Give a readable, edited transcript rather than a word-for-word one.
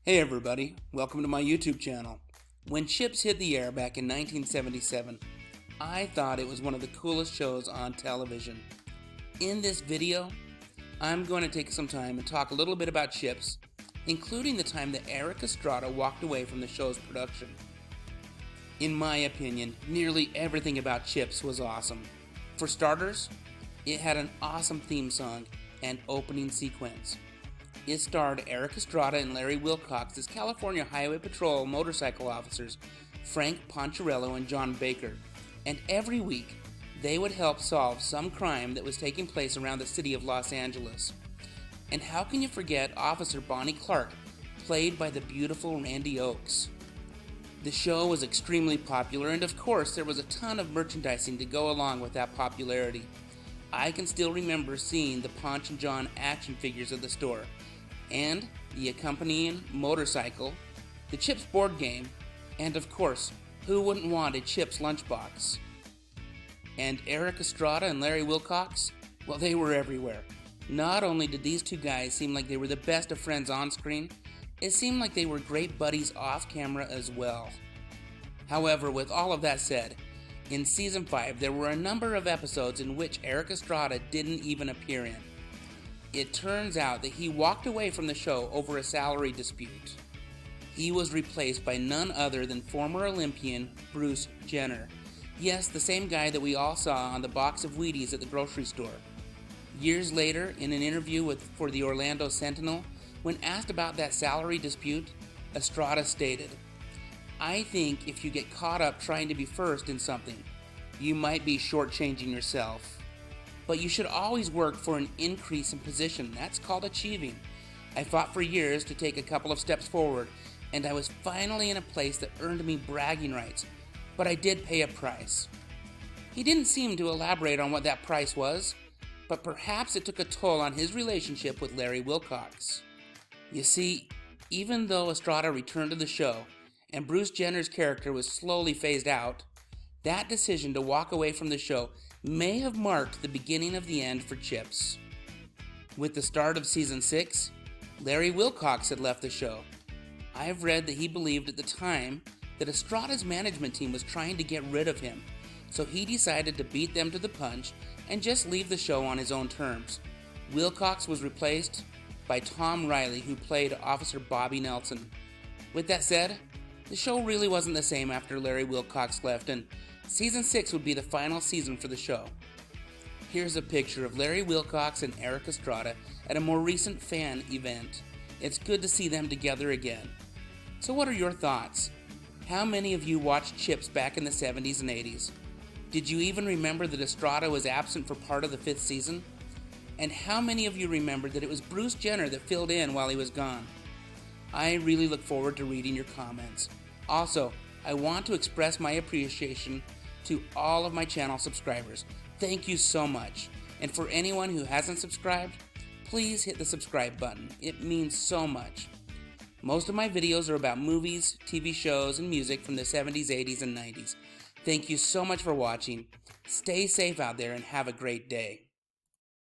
Hey everybody, welcome to my YouTube channel. When CHiPS hit the air back in 1977, I thought it was one of the coolest shows on television. In this video, I'm going to take some time and talk a little bit about CHiPS, including the time that Erik Estrada walked away from the show's production. In my opinion, nearly everything about CHiPS was awesome. For starters, it had an awesome theme song and opening sequence. It starred Erik Estrada and Larry Wilcox as California Highway Patrol motorcycle officers Frank Poncherello and John Baker, and every week they would help solve some crime that was taking place around the city of Los Angeles. And how can you forget Officer Bonnie Clark, played by the beautiful Randy Oakes? The show was extremely popular, and of course there was a ton of merchandising to go along with that popularity. I can still remember seeing the Ponch and John action figures at the store, and the accompanying motorcycle, the CHiPS board game, and of course, who wouldn't want a CHiPS lunchbox? And Erik Estrada and Larry Wilcox? Well, they were everywhere. Not only did these two guys seem like they were the best of friends on screen, it seemed like they were great buddies off camera as well. However, with all of that said, in Season 5 there were a number of episodes in which Erik Estrada didn't even appear in. It turns out that he walked away from the show over a salary dispute. He was replaced by none other than former Olympian Bruce Jenner. Yes, the same guy that we all saw on the box of Wheaties at the grocery store. Years later, in an interview for the Orlando Sentinel, when asked about that salary dispute, Estrada stated, "I think if you get caught up trying to be first in something, you might be shortchanging yourself. But you should always work for an increase in position. That's called achieving. I fought for years to take a couple of steps forward, and I was finally in a place that earned me bragging rights, but I did pay a price." He didn't seem to elaborate on what that price was, but perhaps it took a toll on his relationship with Larry Wilcox. You see, even though Estrada returned to the show, and Bruce Jenner's character was slowly phased out, that decision to walk away from the show may have marked the beginning of the end for CHiPS. With the start of Season 6, Larry Wilcox had left the show. I've read that he believed at the time that Estrada's management team was trying to get rid of him, so he decided to beat them to the punch and just leave the show on his own terms. Wilcox was replaced by Tom Riley, who played Officer Bobby Nelson. With that said, the show really wasn't the same after Larry Wilcox left, and Season 6 would be the final season for the show. Here's a picture of Larry Wilcox and Erik Estrada at a more recent fan event. It's good to see them together again. So what are your thoughts? How many of you watched CHiPS back in the 70s and 80s? Did you even remember that Estrada was absent for part of the 5th season? And how many of you remembered that it was Bruce Jenner that filled in while he was gone? I really look forward to reading your comments. Also, I want to express my appreciation to all of my channel subscribers. Thank you so much. And for anyone who hasn't subscribed, please hit the subscribe button. It means so much. Most of my videos are about movies, TV shows, and music from the 70s, 80s, and 90s. Thank you so much for watching. Stay safe out there and have a great day.